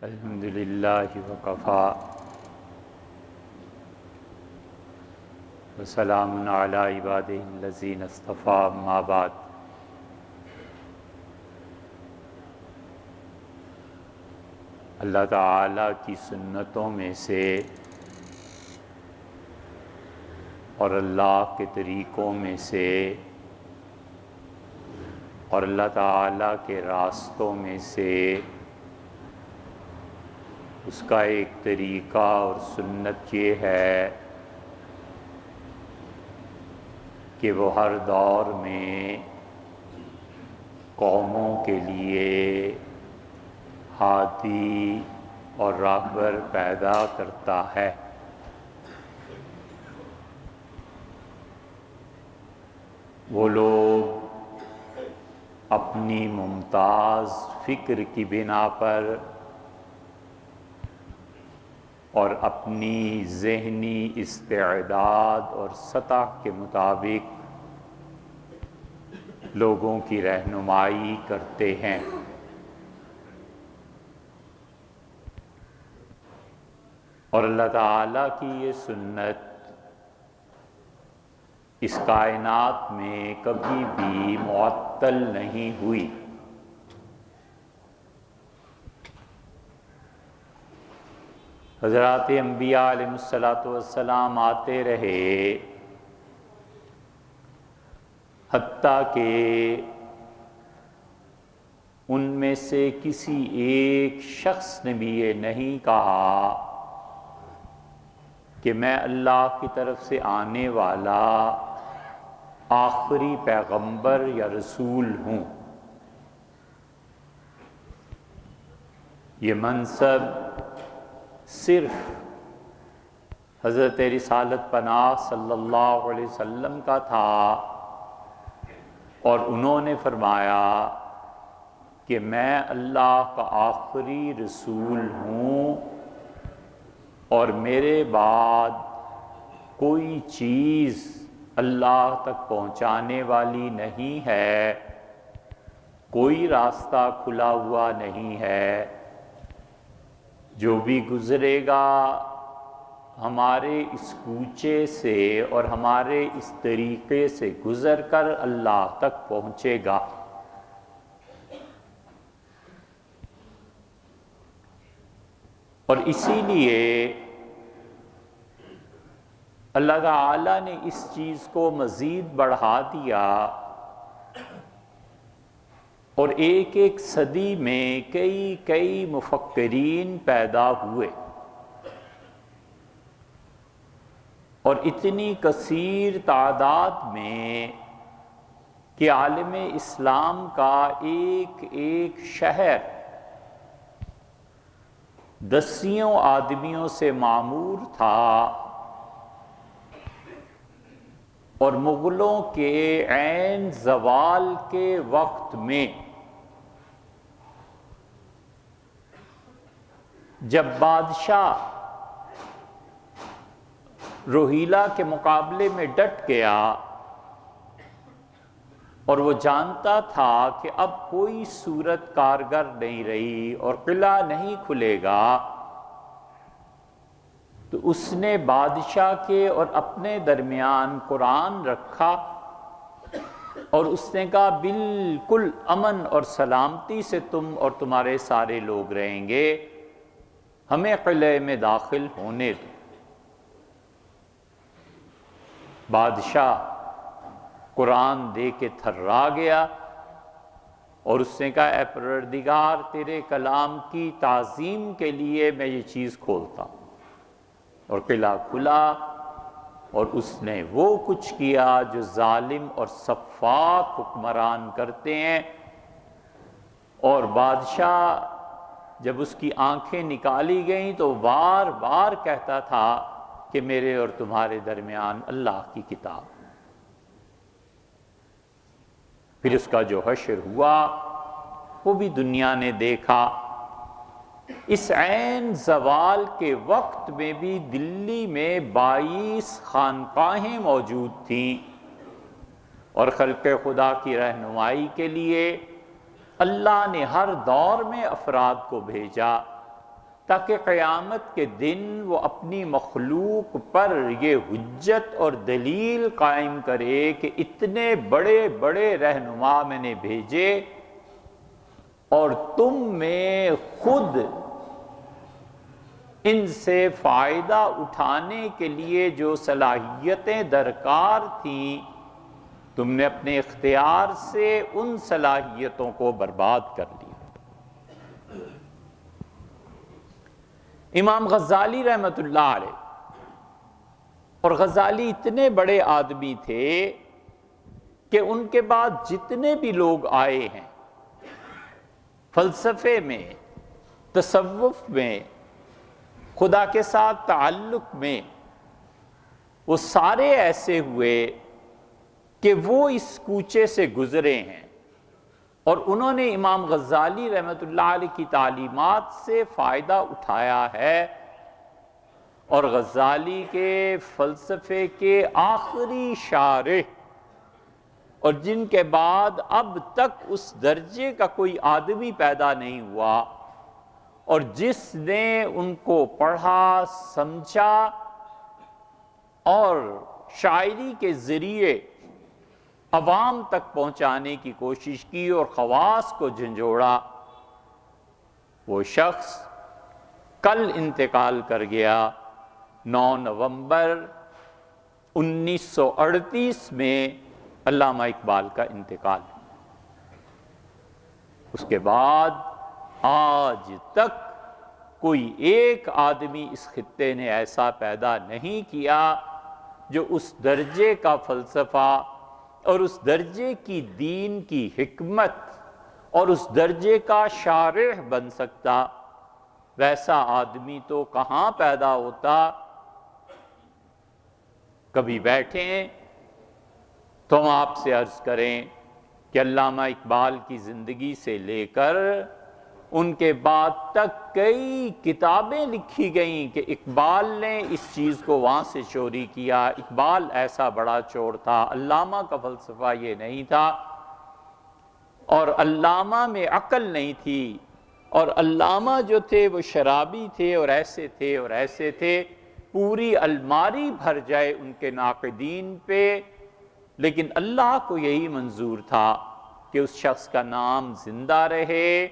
الحمدللہ وکفا وسلام علی عبادہ الذین اصطفیٰ اما بعد۔ اللہ تعالیٰ کی سنتوں میں سے اور اللہ کے طریقوں میں سے اور اللہ تعالیٰ کے راستوں میں سے اس کا ایک طریقہ اور سنت یہ ہے کہ وہ ہر دور میں قوموں کے لیے ہادی اور راہبر پیدا کرتا ہے۔ وہ لوگ اپنی ممتاز فکر کی بنا پر اور اپنی ذہنی استعداد اور سطح کے مطابق لوگوں کی رہنمائی کرتے ہیں۔ اور اللہ تعالیٰ کی یہ سنت اس کائنات میں کبھی بھی معطل نہیں ہوئی۔ حضرات انبیاء علیہ السلام آتے رہے، حتیٰ کہ ان میں سے کسی ایک شخص نے بھی یہ نہیں کہا کہ میں اللہ کی طرف سے آنے والا آخری پیغمبر یا رسول ہوں۔ یہ منصب صرف حضرت رسالت پناہ صلی اللہ علیہ وسلم کا تھا، اور انہوں نے فرمایا کہ میں اللہ کا آخری رسول ہوں اور میرے بعد کوئی چیز اللہ تک پہنچانے والی نہیں ہے، کوئی راستہ کھلا ہوا نہیں ہے۔ جو بھی گزرے گا ہمارے اس کوچے سے اور ہمارے اس طریقے سے گزر کر اللہ تک پہنچے گا۔ اور اسی لیے اللہ تعالیٰ نے اس چیز کو مزید بڑھا دیا، اور ایک ایک صدی میں کئی مفکرین پیدا ہوئے، اور اتنی کثیر تعداد میں کہ عالم اسلام کا ایک ایک شہر دسیوں آدمیوں سے معمور تھا، اور مغلوں کے عین زوال کے وقت میں جب بادشاہ روہیلا کے مقابلے میں ڈٹ گیا اور وہ جانتا تھا کہ اب کوئی صورت کارگر نہیں رہی اور قلعہ نہیں کھلے گا، تو اس نے بادشاہ کے اور اپنے درمیان قرآن رکھا، اور اس نے کہا بالکل امن اور سلامتی سے تم اور تمہارے سارے لوگ رہیں گے، ہمیں قلعے میں داخل ہونے دو۔ بادشاہ قرآن دے کے تھرا گیا، اور اس نے کہا اے پروردگار، تیرے کلام کی تعظیم کے لیے میں یہ چیز کھولتا ہوں، اور قلعہ کھلا، اور اس نے وہ کچھ کیا جو ظالم اور سفاک حکمران کرتے ہیں۔ اور بادشاہ جب اس کی آنکھیں نکالی گئیں تو بار بار کہتا تھا کہ میرے اور تمہارے درمیان اللہ کی کتاب۔ پھر اس کا جو حشر ہوا وہ بھی دنیا نے دیکھا۔ اس عین زوال کے وقت میں بھی دلی میں 22 خانقاہیں موجود تھیں، اور خلق خدا کی رہنمائی کے لیے اللہ نے ہر دور میں افراد کو بھیجا، تاکہ قیامت کے دن وہ اپنی مخلوق پر یہ حجت اور دلیل قائم کرے کہ اتنے بڑے بڑے رہنما میں نے بھیجے اور تم میں خود ان سے فائدہ اٹھانے کے لیے جو صلاحیتیں درکار تھیں تم نے اپنے اختیار سے ان صلاحیتوں کو برباد کر لیا۔ امام غزالی رحمۃ اللہ علیہ، اور غزالی اتنے بڑے آدمی تھے کہ ان کے بعد جتنے بھی لوگ آئے ہیں فلسفے میں، تصوف میں، خدا کے ساتھ تعلق میں، وہ سارے ایسے ہوئے کہ وہ اس کوچے سے گزرے ہیں اور انہوں نے امام غزالی رحمۃ اللہ علیہ کی تعلیمات سے فائدہ اٹھایا ہے، اور غزالی کے فلسفے کے آخری شارح اور جن کے بعد اب تک اس درجے کا کوئی آدمی پیدا نہیں ہوا اور جس نے ان کو پڑھا، سمجھا اور شاعری کے ذریعے عوام تک پہنچانے کی کوشش کی اور خواص کو جھنجھوڑا، وہ شخص کل انتقال کر گیا۔ 9 نومبر 1938 میں علامہ اقبال کا انتقال۔ اس کے بعد آج تک کوئی ایک آدمی اس خطے نے ایسا پیدا نہیں کیا جو اس درجے کا فلسفہ اور اس درجے کی دین کی حکمت اور اس درجے کا شارح بن سکتا۔ ویسا آدمی تو کہاں پیدا ہوتا؟ کبھی بیٹھیں تو ہم آپ سے عرض کریں کہ علامہ اقبال کی زندگی سے لے کر ان کے بعد تک کئی کتابیں لکھی گئیں کہ اقبال نے اس چیز کو وہاں سے چوری کیا، اقبال ایسا بڑا چور تھا، علامہ کا فلسفہ یہ نہیں تھا، اور علامہ میں عقل نہیں تھی، اور علامہ جو تھے وہ شرابی تھے اور ایسے تھے اور ایسے تھے۔ پوری الماری بھر جائے ان کے ناقدین پہ، لیکن اللہ کو یہی منظور تھا کہ اس شخص کا نام زندہ رہے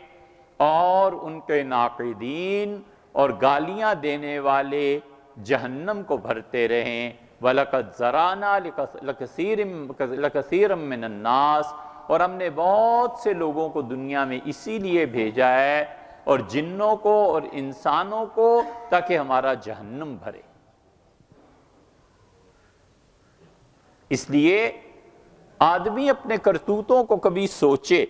اور ان کے ناقدین اور گالیاں دینے والے جہنم کو بھرتے رہیں۔ وَلَقَدْ زَرَعْنَا لَكَثِيرًا مِّنَ النَّاسِ، اور ہم نے بہت سے لوگوں کو دنیا میں اسی لیے بھیجا ہے، اور جنوں کو اور انسانوں کو، تاکہ ہمارا جہنم بھرے۔ اس لیے آدمی اپنے کرتوتوں کو کبھی سوچے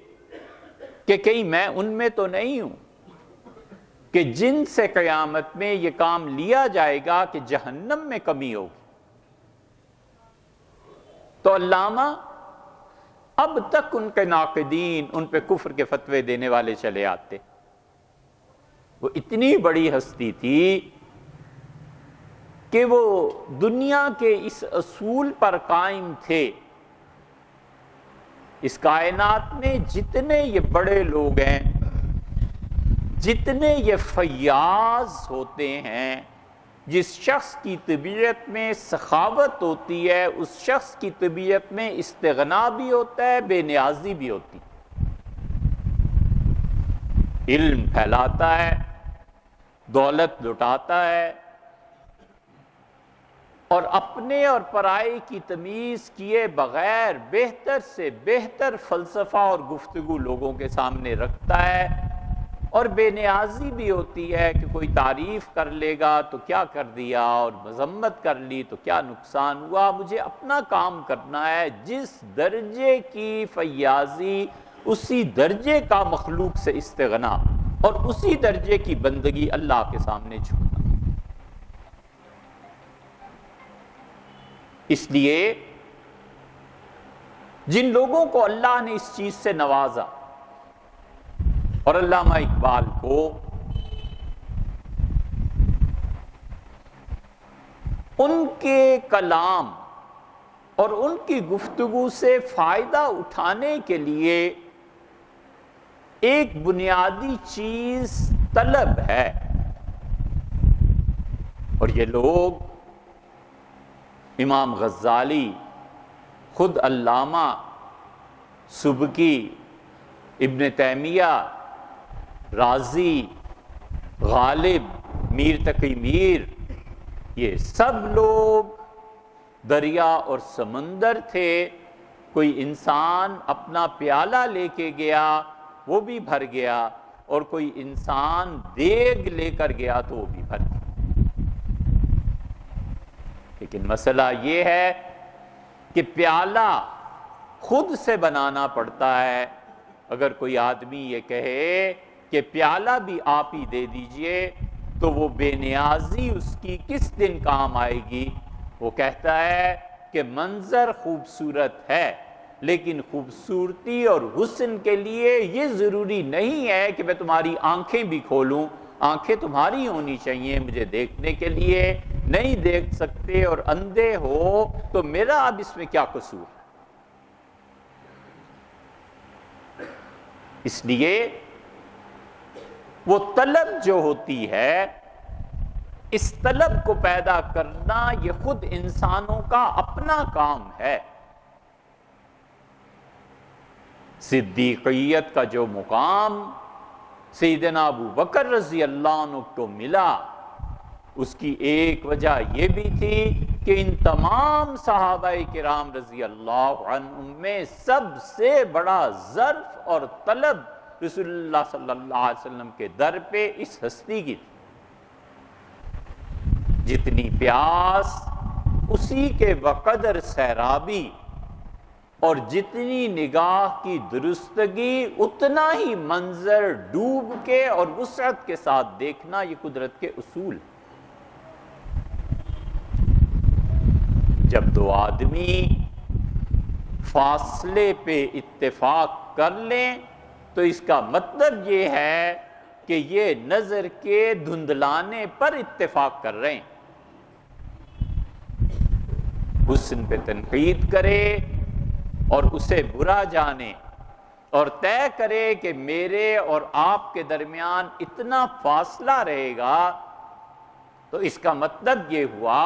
کہ کہیں میں ان میں تو نہیں ہوں کہ جن سے قیامت میں یہ کام لیا جائے گا کہ جہنم میں کمی ہوگی۔ تو علامہ اب تک ان کے ناقدین ان پہ کفر کے فتوے دینے والے چلے آتے۔ وہ اتنی بڑی ہستی تھی کہ وہ دنیا کے اس اصول پر قائم تھے، اس کائنات میں جتنے یہ بڑے لوگ ہیں، جتنے یہ فیاض ہوتے ہیں، جس شخص کی طبیعت میں سخاوت ہوتی ہے اس شخص کی طبیعت میں استغنا بھی ہوتا ہے، بے نیازی بھی ہوتی ہے۔ علم پھیلاتا ہے، دولت لٹاتا ہے، اور اپنے اور پرائے کی تمیز کیے بغیر بہتر سے بہتر فلسفہ اور گفتگو لوگوں کے سامنے رکھتا ہے، اور بے نیازی بھی ہوتی ہے کہ کوئی تعریف کر لے گا تو کیا کر دیا، اور مذمت کر لی تو کیا نقصان ہوا، مجھے اپنا کام کرنا ہے۔ جس درجے کی فیاضی اسی درجے کا مخلوق سے استغنا، اور اسی درجے کی بندگی اللہ کے سامنے جھکنا۔ اس لیے جن لوگوں کو اللہ نے اس چیز سے نوازا، اور علامہ اقبال کو ان کے کلام اور ان کی گفتگو سے فائدہ اٹھانے کے لیے ایک بنیادی چیز طلب ہے، اور یہ لوگ امام غزالی، خود علامہ سبکی، ابن تیمیہ، رازی، غالب، میر تقی میر، یہ سب لوگ دریا اور سمندر تھے۔ کوئی انسان اپنا پیالہ لے کے گیا وہ بھی بھر گیا، اور کوئی انسان دیگ لے کر گیا تو وہ بھی بھر گیا۔ لیکن مسئلہ یہ ہے کہ پیالہ خود سے بنانا پڑتا ہے۔ اگر کوئی آدمی یہ کہے کہ پیالہ بھی آپ ہی دے دیجئے تو وہ بے نیازی اس کی کس دن کام آئے گی؟ وہ کہتا ہے کہ منظر خوبصورت ہے، لیکن خوبصورتی اور حسن کے لیے یہ ضروری نہیں ہے کہ میں تمہاری آنکھیں بھی کھولوں۔ آنکھیں تمہاری ہونی چاہیے مجھے دیکھنے کے لیے، نہیں دیکھ سکتے اور اندھے ہو تو میرا اب اس میں کیا قصور؟ اس لیے وہ طلب جو ہوتی ہے، اس طلب کو پیدا کرنا یہ خود انسانوں کا اپنا کام ہے۔ صدیقیت کا جو مقام سیدنا ابو بکر رضی اللہ عنہ کو ملا، اس کی ایک وجہ یہ بھی تھی کہ ان تمام صحابہ کرام رضی اللہ عنہم میں سب سے بڑا ظرف اور طلب رسول اللہ صلی اللہ علیہ وسلم کے در پہ اس ہستی کی تھی۔ جتنی پیاس اسی کے بقدر سیرابی، اور جتنی نگاہ کی درستگی اتنا ہی منظر ڈوب کے اور وسعت کے ساتھ دیکھنا، یہ قدرت کے اصول۔ جب دو آدمی فاصلے پہ اتفاق کر لیں تو اس کا مطلب یہ ہے کہ یہ نظر کے دھندلانے پر اتفاق کر رہے ہیں۔ حسن پہ تنقید کرے اور اسے برا جانے اور طے کرے کہ میرے اور آپ کے درمیان اتنا فاصلہ رہے گا، تو اس کا مطلب یہ ہوا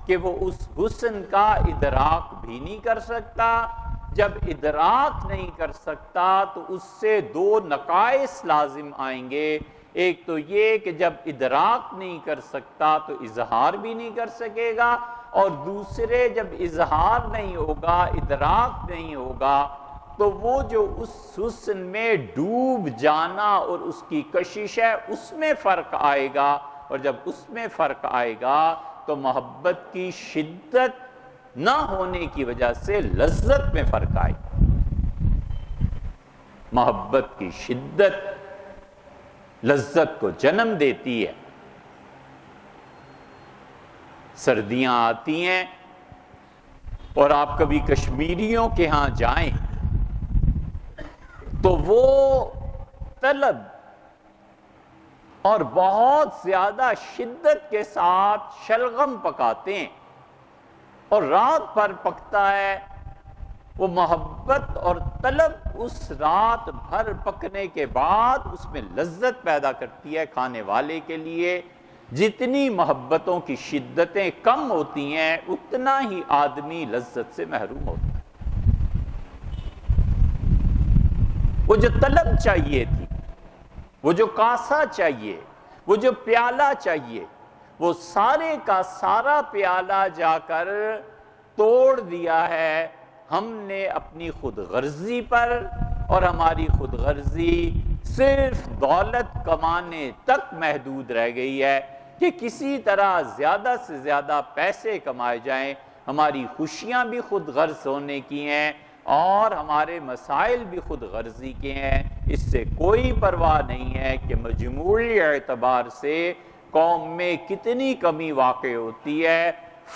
کہ وہ اس حسن کا ادراک بھی نہیں کر سکتا۔ جب ادراک نہیں کر سکتا تو اس سے دو نقائص لازم آئیں گے۔ ایک تو یہ کہ جب ادراک نہیں کر سکتا تو اظہار بھی نہیں کر سکے گا، اور دوسرے جب اظہار نہیں ہوگا، ادراک نہیں ہوگا، تو وہ جو اس حسن میں ڈوب جانا اور اس کی کشش ہے اس میں فرق آئے گا، اور جب اس میں فرق آئے گا تو محبت کی شدت نہ ہونے کی وجہ سے لذت میں فرق آئے گا۔ محبت کی شدت لذت کو جنم دیتی ہے۔ سردیاں آتی ہیں اور آپ کبھی کشمیریوں کے ہاں جائیں تو وہ طلب اور بہت زیادہ شدت کے ساتھ شلغم پکاتے ہیں، اور رات بھر پکتا ہے۔ وہ محبت اور طلب اس رات بھر پکنے کے بعد اس میں لذت پیدا کرتی ہے کھانے والے کے لیے۔ جتنی محبتوں کی شدتیں کم ہوتی ہیں اتنا ہی آدمی لذت سے محروم ہوتا ہے۔ وہ جو طلب چاہیے تھی، وہ جو کاسا چاہیے، وہ جو پیالہ چاہیے، وہ سارے کا سارا پیالہ جا کر توڑ دیا ہے ہم نے اپنی خود غرضی پر، اور ہماری خود غرضی صرف دولت کمانے تک محدود رہ گئی ہے کہ کسی طرح زیادہ سے زیادہ پیسے کمائے جائیں۔ ہماری خوشیاں بھی خود غرض ہونے کی ہیں اور ہمارے مسائل بھی خود غرضی کے ہیں۔ اس سے کوئی پرواہ نہیں ہے کہ مجموعی اعتبار سے قوم میں کتنی کمی واقع ہوتی ہے۔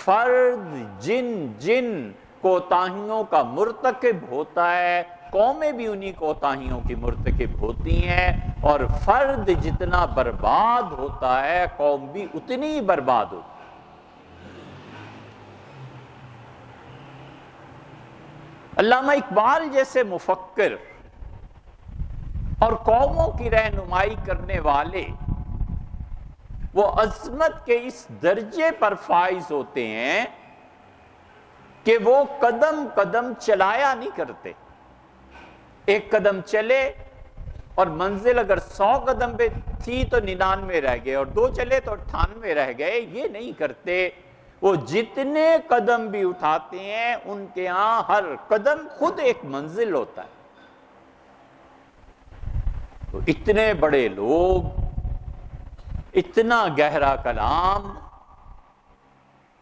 فرد جن جن کوتاہیوں کا مرتکب ہوتا ہے، قومیں بھی انہی کوتاہیوں کی مرتکب ہوتی ہیں، اور فرد جتنا برباد ہوتا ہے قوم بھی اتنی ہی برباد ہوتی ہے۔ علامہ اقبال جیسے مفکر اور قوموں کی رہنمائی کرنے والے وہ عظمت کے اس درجے پر فائز ہوتے ہیں کہ وہ قدم قدم چلایا نہیں کرتے. ایک قدم چلے اور منزل اگر 100 قدم پہ تھی تو 99 رہ گئے، اور 2 چلے تو 98 رہ گئے. یہ نہیں کرتے. وہ جتنے قدم بھی اٹھاتے ہیں ان کے ہاں ہر قدم خود ایک منزل ہوتا ہے. تو اتنے بڑے لوگ، اتنا گہرا کلام،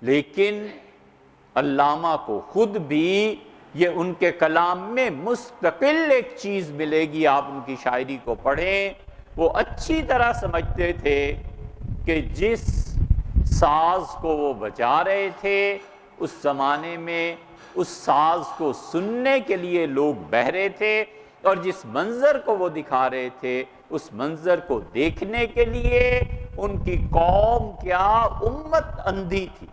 لیکن علامہ کو خود بھی یہ ان کے کلام میں مستقل ایک چیز ملے گی. آپ ان کی شاعری کو پڑھیں، وہ اچھی طرح سمجھتے تھے کہ جس ساز کو وہ بجا رہے تھے اس زمانے میں اس ساز کو سننے کے لیے لوگ بہرے تھے، اور جس منظر کو وہ دکھا رہے تھے اس منظر کو دیکھنے کے لیے ان کی قوم کیا، امت اندھی تھی.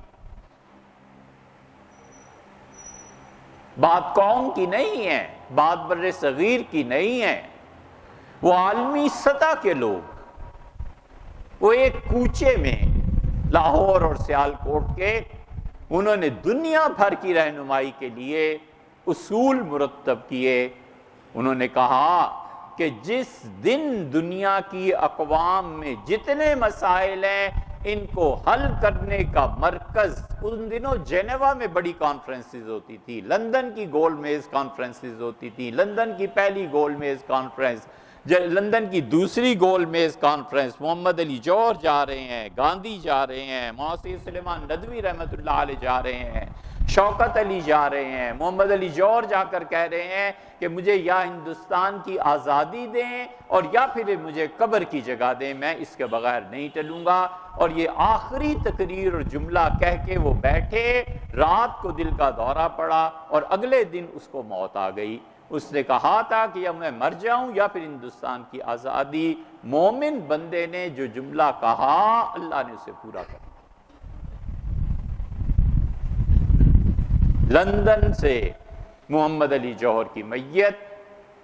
بات قوم کی نہیں ہے، بات بر صغیر کی نہیں ہے. وہ عالمی سطح کے لوگ، وہ ایک کوچے میں لاہور اور سیالکوٹ کے، انہوں نے دنیا بھر کی رہنمائی کے لیے اصول مرتب کیے. انہوں نے کہا کہ جس دن دنیا کی اقوام میں جتنے مسائل ہیں ان کو حل کرنے کا مرکز، ان دنوں جنیوا میں بڑی کانفرنسز ہوتی تھی، لندن کی گول میز کانفرنسز ہوتی تھی، لندن کی پہلی گول میز کانفرنس، لندن کی دوسری گول میز کانفرنس، محمد علی جوہر جا رہے ہیں، گاندھی جا رہے ہیں، محسن سلیمان ندوی رحمۃ اللہ علیہ جا رہے ہیں، شوکت علی جا رہے ہیں. محمد علی جوہر جا کر کہہ رہے ہیں کہ مجھے یا ہندوستان کی آزادی دیں اور یا پھر مجھے قبر کی جگہ دیں، میں اس کے بغیر نہیں ٹلوں گا. اور یہ آخری تقریر اور جملہ کہہ کے وہ بیٹھے، رات کو دل کا دورہ پڑا اور اگلے دن اس کو موت آ گئی. اس نے کہا تھا کہ یا میں مر جاؤں یا پھر ہندوستان کی آزادی. مومن بندے نے جو جملہ کہا اللہ نے اسے پورا کر. لندن سے محمد علی جوہر کی میت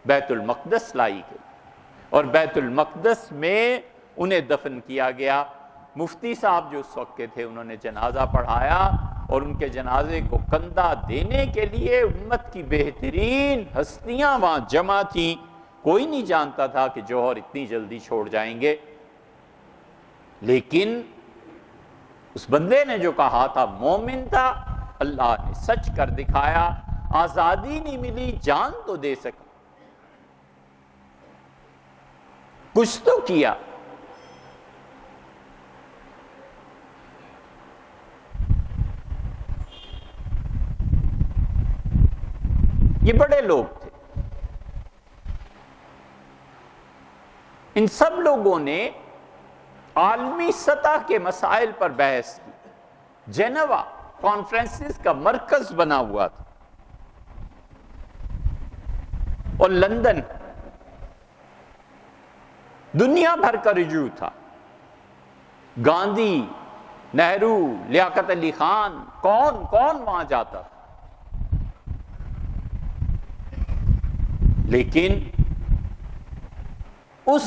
بیت المقدس لائی گئی اور بیت المقدس میں انہیں دفن کیا گیا. مفتی صاحب جو اس وقت کے تھے انہوں نے جنازہ پڑھایا اور ان کے جنازے کو کندھا دینے کے لیے امت کی بہترین ہستیاں وہاں جمع تھیں. کوئی نہیں جانتا تھا کہ جوہر اتنی جلدی چھوڑ جائیں گے، لیکن اس بندے نے جو کہا تھا مومن تھا. اللہ نے سچ کر دکھایا. آزادی نہیں ملی، جان تو دے سکا، کچھ تو کیا. یہ بڑے لوگ تھے. ان سب لوگوں نے عالمی سطح کے مسائل پر بحث کی. جنیوا کانفرنسز کا مرکز بنا ہوا تھا اور لندن دنیا بھر کا رجوع تھا. گاندھی، نہرو، لیاقت علی خان، کون کون وہاں جاتا تھا. لیکن اس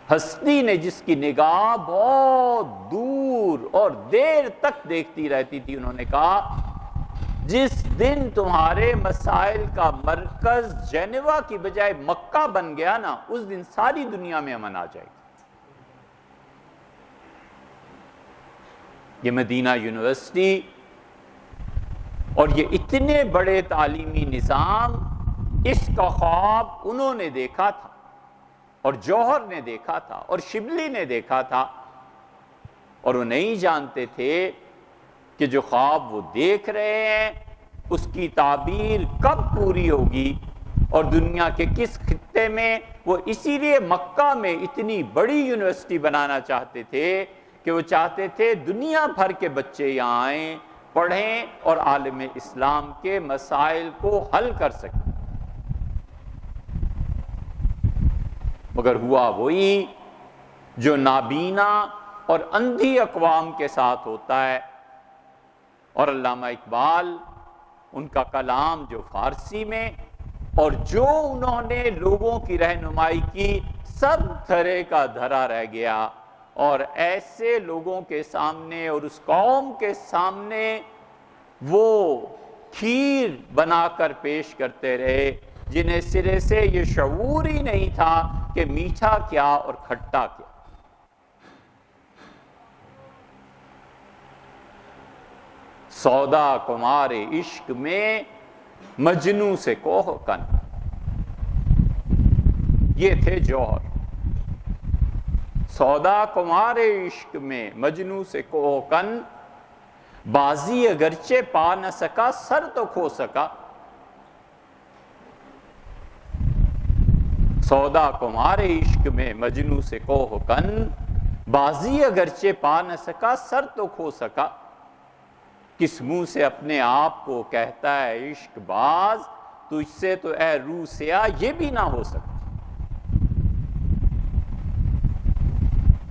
ہستی نے جس کی نگاہ بہت دور اور دیر تک دیکھتی رہتی تھی، انہوں نے کہا جس دن تمہارے مسائل کا مرکز جنیوا کی بجائے مکہ بن گیا نا، اس دن ساری دنیا میں امن آ جائے گی. یہ مدینہ یونیورسٹی اور یہ اتنے بڑے تعلیمی نظام، اس کا خواب انہوں نے دیکھا تھا اور جوہر نے دیکھا تھا اور شبلی نے دیکھا تھا، اور وہ نہیں جانتے تھے کہ جو خواب وہ دیکھ رہے ہیں اس کی تعبیر کب پوری ہوگی اور دنیا کے کس خطے میں. وہ اسی لیے مکہ میں اتنی بڑی یونیورسٹی بنانا چاہتے تھے کہ وہ چاہتے تھے دنیا بھر کے بچے یہاں آئیں، پڑھیں اور عالم اسلام کے مسائل کو حل کر سکیں. مگر ہوا وہی جو نابینا اور اندھی اقوام کے ساتھ ہوتا ہے. اور علامہ اقبال، ان کا کلام جو فارسی میں اور جو انہوں نے لوگوں کی رہنمائی کی سب دھرے کا دھرا رہ گیا، اور ایسے لوگوں کے سامنے اور اس قوم کے سامنے وہ کھیر بنا کر پیش کرتے رہے جنہیں سرے سے یہ شعور ہی نہیں تھا کہ میٹھا کیا اور کھٹا کیا۔ سودا کمار عشق میں مجنوں سے کوہ کن، یہ تھے جوہر۔ سودا کمار عشق میں مجنوں سے کوہ کن، بازی اگرچہ پا نہ سکا سر تو کھو سکا۔ سودا کمار عشق میں مجنوں سے کوہ کن، بازی اگرچہ پا نہ سکا سر تو کھو سکا۔ کس منہ سے اپنے آپ کو کہتا ہے عشق باز، تجھ سے تو اے روح سیاہ یہ بھی نہ ہو سکا۔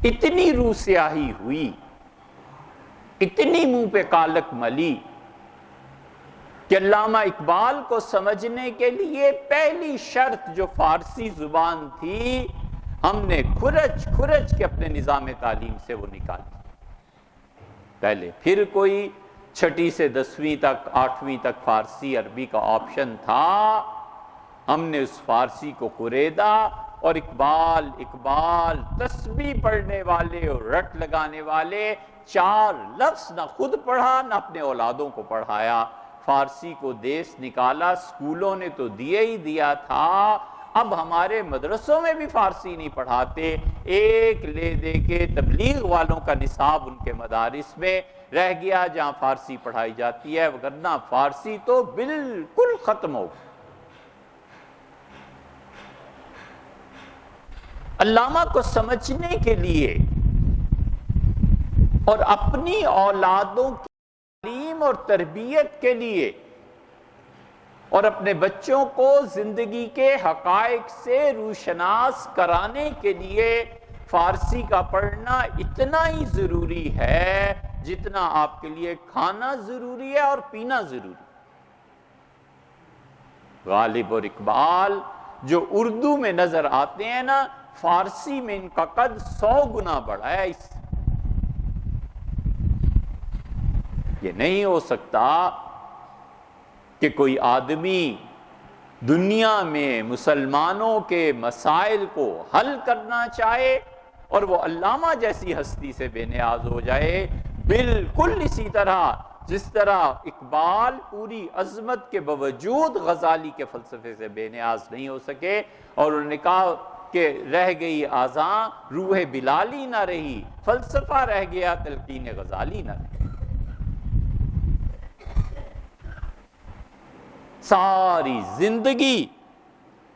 اتنی روح سیاہی ہوئی، اتنی منہ پہ کالک ملی کہ علامہ اقبال کو سمجھنے کے لیے پہلی شرط جو فارسی زبان تھی ہم نے کھرچ کھرچ کے اپنے نظام تعلیم سے وہ نکالی۔ پہلے پھر کوئی چھٹی سے 10ویں تک 8ویں تک فارسی عربی کا آپشن تھا، ہم نے اس فارسی کو قریدا، اور اقبال تسبیح پڑھنے والے اور رٹ لگانے والے 4 لفظ نہ خود پڑھا نہ اپنے اولادوں کو پڑھایا۔ فارسی کو دیس نکالا، اسکولوں نے تو دیا ہی دیا تھا، اب ہمارے مدرسوں میں بھی فارسی نہیں پڑھاتے۔ ایک لے دے کے تبلیغ والوں کا نصاب ان کے مدارس میں رہ گیا جہاں فارسی پڑھائی جاتی ہے، وگرنہ فارسی تو بالکل ختم ہو گئی۔ علامہ کو سمجھنے کے لیے اور اپنی اولادوں کی تعلیم اور تربیت کے لیے اور اپنے بچوں کو زندگی کے حقائق سے روشناس کرانے کے لیے فارسی کا پڑھنا اتنا ہی ضروری ہے جتنا آپ کے لیے کھانا ضروری ہے اور پینا ضروری ہے۔ غالب اور اقبال جو اردو میں نظر آتے ہیں نا، فارسی میں ان کا قد 100 گنا بڑھا ہے۔ یہ نہیں ہو سکتا کہ کوئی آدمی دنیا میں مسلمانوں کے مسائل کو حل کرنا چاہے اور وہ علامہ جیسی ہستی سے بے نیاز ہو جائے۔ بالکل اسی طرح جس طرح اقبال پوری عظمت کے باوجود غزالی کے فلسفے سے بے نیاز نہیں ہو سکے، اور انہوں نے کہا کہ رہ گئی آذاں روح بلالی نہ رہی، فلسفہ رہ گیا تلقین غزالی نہ رہی۔ ساری زندگی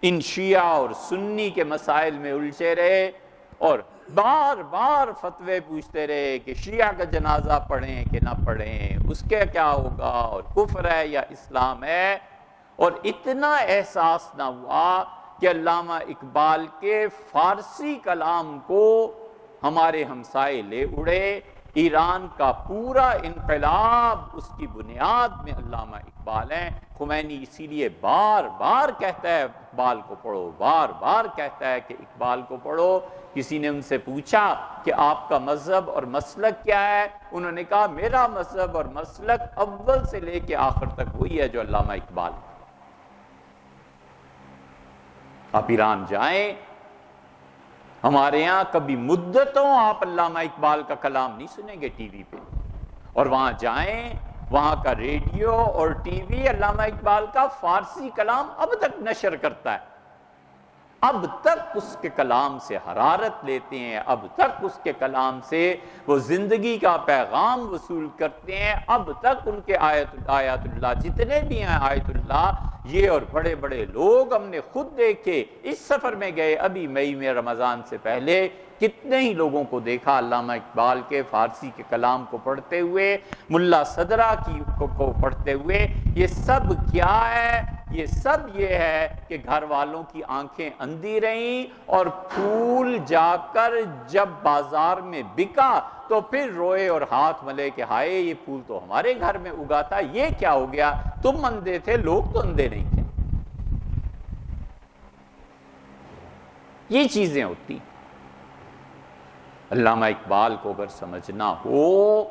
ان شیعہ اور سنی کے مسائل میں الجھے رہے اور بار بار فتوے پوچھتے رہے کہ شیعہ کا جنازہ پڑھیں کہ نہ پڑھیں، اس کے کیا ہوگا، اور کفر ہے یا اسلام ہے، اور اتنا احساس نہ ہوا کہ علامہ اقبال کے فارسی کلام کو ہمارے ہمسائے لے اڑے۔ ایران کا پورا انقلاب اس کی بنیاد میں علامہ اقبال ہیں۔ خمینی اسی لیے بار بار کہتا ہے اقبال کو پڑھو، بار بار کہتا ہے کہ اقبال کو پڑھو۔ کسی نے ان سے پوچھا کہ آپ کا مذہب اور مسلک کیا ہے، انہوں نے کہا میرا مذہب اور مسلک اول سے لے کے آخر تک وہی ہے جو علامہ اقبال۔ آپ ایران جائیں، ہمارے یہاں کبھی مدتوں آپ علامہ اقبال کا کلام نہیں سنیں گے ٹی وی پہ، اور وہاں جائیں وہاں کا ریڈیو اور ٹی وی علامہ اقبال کا فارسی کلام اب تک نشر کرتا ہے، اب تک اس کے کلام سے حرارت لیتے ہیں، اب تک اس کے کلام سے وہ زندگی کا پیغام وصول کرتے ہیں، اب تک ان کے آیات اللہ جتنے بھی ہیں آیت اللہ یہ اور بڑے بڑے لوگ ہم نے خود دیکھے۔ اس سفر میں گئے ابھی مئی میں رمضان سے پہلے، کتنے ہی لوگوں کو دیکھا علامہ اقبال کے فارسی کے کلام کو پڑھتے ہوئے، ملا صدرہ کو پڑھتے ہوئے۔ یہ سب کیا ہے؟ یہ سب یہ ہے کہ گھر والوں کی آنکھیں اندھی رہیں، اور پھول جا کر جب بازار میں بکا تو پھر روئے اور ہاتھ ملے کہ ہائے یہ پھول تو ہمارے گھر میں اگا تھا، یہ کیا ہو گیا؟ تم اندھے تھے، لوگ تو اندھے نہیں تھے۔ یہ چیزیں ہوتی. علامہ اقبال کو اگر سمجھنا ہو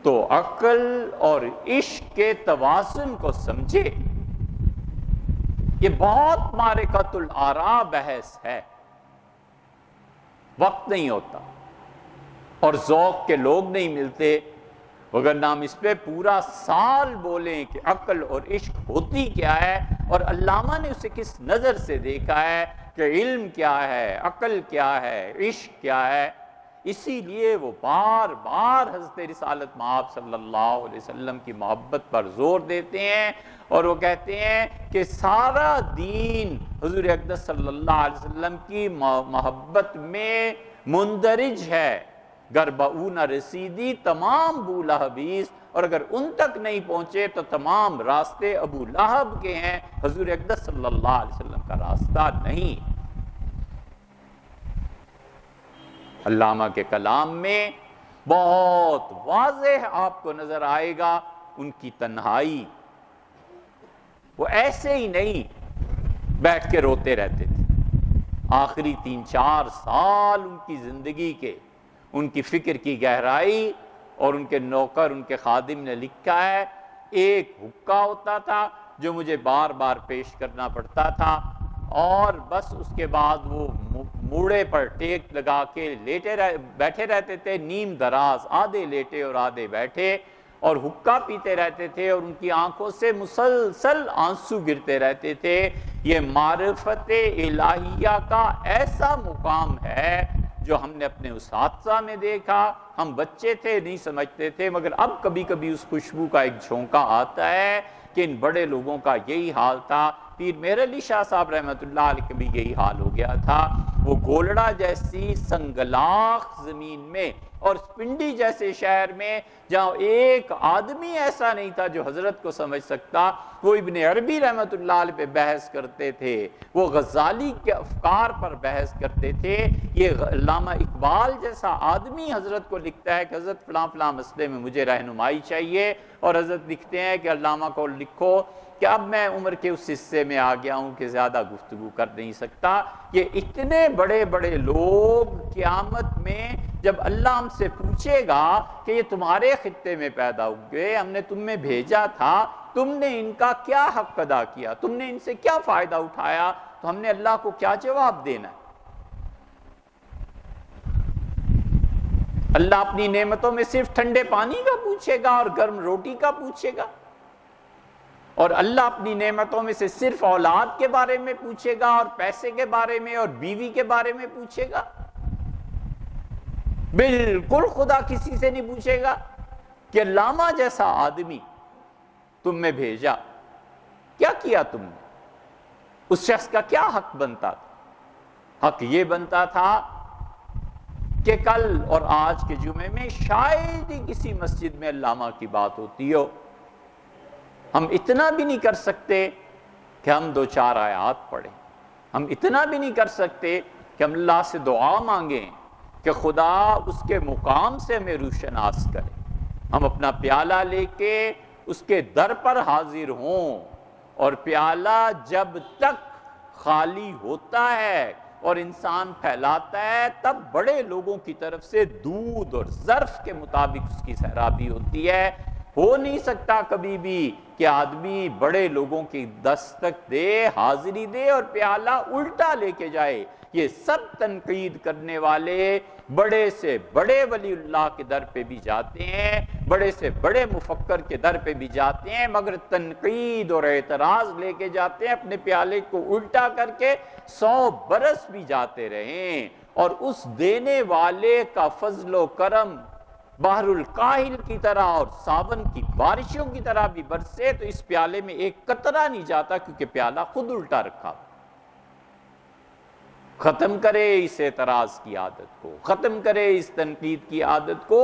تو عقل اور عشق کے توازن کو سمجھے. یہ بہت معرکۃ الآراء بحث ہے، وقت نہیں ہوتا اور ذوق کے لوگ نہیں ملتے، وگرنہ ہم اس پہ پورا سال بولیں کہ عقل اور عشق ہوتی کیا ہے اور علامہ نے اسے کس نظر سے دیکھا ہے کہ علم کیا ہے، عقل کیا ہے، عشق کیا ہے. اسی لیے وہ بار بار حضرت رسالت مآب صلی اللہ علیہ وسلم کی محبت پر زور دیتے ہیں اور وہ کہتے ہیں کہ سارا دین حضور اقدس صلی اللہ علیہ وسلم کی محبت میں مندرج ہے. گر بہو نہ رسیدی تمام بو لہبیس، اور اگر ان تک نہیں پہنچے تو تمام راستے ابو لہب کے ہیں، حضور اقدس صلی اللہ علیہ وسلم کا راستہ نہیں. علامہ کے کلام میں بہت واضح آپ کو نظر آئے گا ان کی تنہائی. وہ ایسے ہی نہیں بیٹھ کے روتے رہتے تھے. آخری 3-4 سال ان کی زندگی کے، ان کی فکر کی گہرائی، اور ان کے نوکر، ان کے خادم نے لکھا ہے ایک حقہ ہوتا تھا جو مجھے بار بار پیش کرنا پڑتا تھا، اور بس اس کے بعد وہ موڑے پر ٹیک لگا کے بیٹھے رہتے تھے، نیم دراز، آدھے لیٹے اور آدھے بیٹھے، اور حقہ پیتے رہتے تھے اور ان کی آنکھوں سے مسلسل آنسو گرتے رہتے تھے. یہ معرفت الہیہ کا ایسا مقام ہے جو ہم نے اپنے اساتذہ میں دیکھا. ہم بچے تھے، نہیں سمجھتے تھے، مگر اب کبھی کبھی اس خوشبو کا ایک جھونکا آتا ہے کہ ان بڑے لوگوں کا یہی حال تھا. پیر مہر علی شاہ صاحب رحمۃ اللہ علیہ کا بھی یہی حال ہو گیا تھا. وہ گولڑا جیسی سنگلاخ زمین میں اور پنڈی جیسے شہر میں جہاں ایک آدمی ایسا نہیں تھا جو حضرت کو سمجھ سکتا، وہ ابن عربی رحمۃ اللہ علیہ پہ بحث کرتے تھے، وہ غزالی کے افکار پر بحث کرتے تھے. یہ علامہ اقبال جیسا آدمی حضرت کو لکھتا ہے کہ حضرت فلاں فلاں مسئلے میں مجھے رہنمائی چاہیے، اور حضرت لکھتے ہیں کہ علامہ کو لکھو کہ اب میں عمر کے اس حصے میں آ گیا ہوں کہ زیادہ گفتگو کر نہیں سکتا. یہ اتنے بڑے بڑے لوگ قیامت میں جب اللہ ہم سے پوچھے گا کہ یہ تمہارے خطے میں پیدا ہوئے، ہم نے تم میں بھیجا تھا، تم نے ان کا کیا حق ادا کیا، تم نے ان سے کیا فائدہ اٹھایا، تو ہم نے اللہ کو کیا جواب دینا ہے؟ اللہ اپنی نعمتوں میں صرف ٹھنڈے پانی کا پوچھے گا اور گرم روٹی کا پوچھے گا، اور اللہ اپنی نعمتوں میں سے صرف اولاد کے بارے میں پوچھے گا اور پیسے کے بارے میں اور بیوی کے بارے میں پوچھے گا؟ بالکل خدا کسی سے نہیں پوچھے گا کہ علامہ جیسا آدمی تم میں بھیجا، کیا کیا تم نے؟ اس شخص کا کیا حق بنتا تھا؟ حق یہ بنتا تھا کہ کل اور آج کے جمعے میں شاید ہی کسی مسجد میں علامہ کی بات ہوتی ہو. ہم اتنا بھی نہیں کر سکتے کہ ہم 2-4 آیات پڑھیں، ہم اتنا بھی نہیں کر سکتے کہ ہم اللہ سے دعا مانگیں کہ خدا اس کے مقام سے ہمیں روشناس کرے. ہم اپنا پیالہ لے کے اس کے در پر حاضر ہوں، اور پیالہ جب تک خالی ہوتا ہے اور انسان پھیلاتا ہے تب بڑے لوگوں کی طرف سے دودھ اور ظرف کے مطابق اس کی سیرابی ہوتی ہے. ہو نہیں سکتا کبھی بھی کہ آدمی بڑے لوگوں کی دستک دے، حاضری دے اور پیالہ الٹا لے کے جائے. یہ سب تنقید کرنے والے بڑے سے بڑے ولی اللہ کے در پہ بھی جاتے ہیں، بڑے سے بڑے مفکر کے در پہ بھی جاتے ہیں، مگر تنقید اور اعتراض لے کے جاتے ہیں اپنے پیالے کو الٹا کر کے. 100 برس بھی جاتے رہیں اور اس دینے والے کا فضل و کرم بحر الکاہل کی طرح اور ساون کی بارشوں کی طرح بھی برسے تو اس پیالے میں ایک قطرہ نہیں جاتا، کیونکہ پیالہ خود الٹا رکھا. ختم کرے اس اعتراض کی عادت کو، ختم کرے اس تنقید کی عادت کو.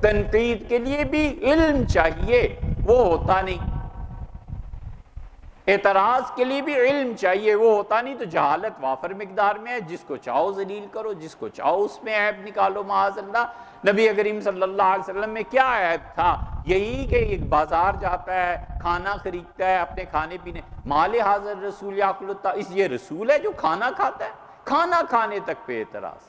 تنقید کے لیے بھی علم چاہیے، وہ ہوتا نہیں. اعتراض کے لیے بھی علم چاہیے، وہ ہوتا نہیں. تو جہالت وافر مقدار میں ہے، جس کو چاہو ذلیل کرو، جس کو چاہو اس میں عیب نکالو معاذ اللہ. نبی کریم صلی اللہ علیہ وسلم میں کیا عیب تھا؟ یہی کہ ایک بازار جاتا ہے، کھانا خریدتا ہے، اپنے کھانے پینے، مال حاضر رسول یاکل الطعام، اس یہ رسول ہے جو کھانا کھاتا ہے؟ کھانا کھانے تک پہ اعتراض.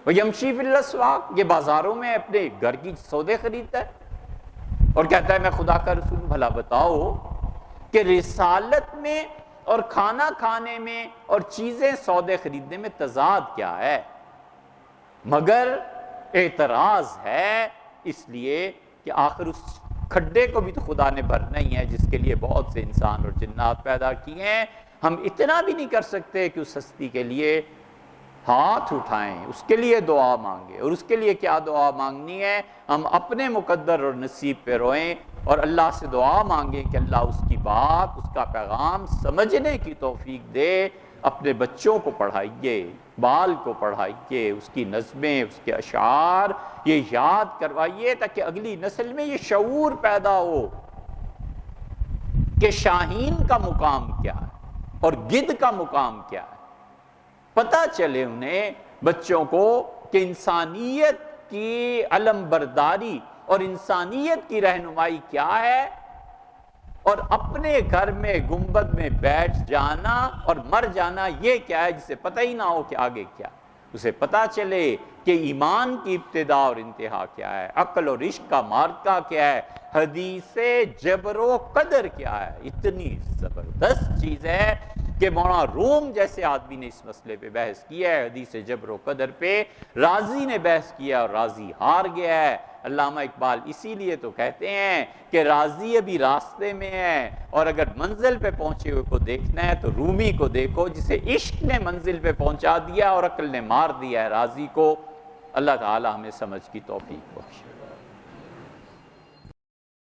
وَيَمْشِي فِي الْأَسْوَاقِ یہ بازاروں میں اپنے گھر کی سودے خریدتا ہے اور کہتا ہے میں خدا کا رسول. بھلا بتاؤ کہ رسالت میں اور کھانا کھانے میں اور چیزیں سودے خریدنے میں تضاد کیا ہے؟ مگر اعتراض ہے اس لیے کہ آخر اس کھڈے کو بھی تو خدا نے بھرنا ہی ہے جس کے لیے بہت سے انسان اور جنات پیدا کیے ہیں. ہم اتنا بھی نہیں کر سکتے کہ اس ہستی کے لیے ہاتھ اٹھائیں، اس کے لیے دعا مانگیں. اور اس کے لیے کیا دعا مانگنی ہے؟ ہم اپنے مقدر اور نصیب پہ روئیں اور اللہ سے دعا مانگیں کہ اللہ اس کی بات، اس کا پیغام سمجھنے کی توفیق دے. اپنے بچوں کو پڑھائیے، بال کو پڑھائیے، اس کی نظمیں، اس کے اشعار یہ یاد کروائیے تاکہ اگلی نسل میں یہ شعور پیدا ہو کہ شاہین کا مقام کیا ہے اور گدھ کا مقام کیا ہے. پتہ چلے انہیں بچوں کو کہ انسانیت کی علم برداری اور انسانیت کی رہنمائی کیا ہے، اور اپنے گھر میں گنبد میں بیٹھ جانا اور مر جانا یہ کیا ہے جسے پتہ ہی نہ ہو کہ آگے کیا. اسے پتہ چلے کہ ایمان کی ابتدا اور انتہا کیا ہے، عقل اور عشق کا مارکہ کیا ہے، حدیث جبر و قدر کیا ہے. اتنی زبردست چیز ہے کہ مولانا روم جیسے آدمی نے اس مسئلے پہ بحث کیا ہے، حدیث جبر و قدر پہ. رازی نے بحث کیا اور رازی ہار گیا ہے. علامہ اقبال اسی لیے تو کہتے ہیں کہ رازی ابھی راستے میں ہے، اور اگر منزل پہ پہنچے ہوئے کو دیکھنا ہے تو رومی کو دیکھو جسے عشق نے منزل پہ پہنچا دیا اور عقل نے مار دیا ہے رازی کو. اللہ تعالی ہمیں سمجھ کی توفیق بخشے.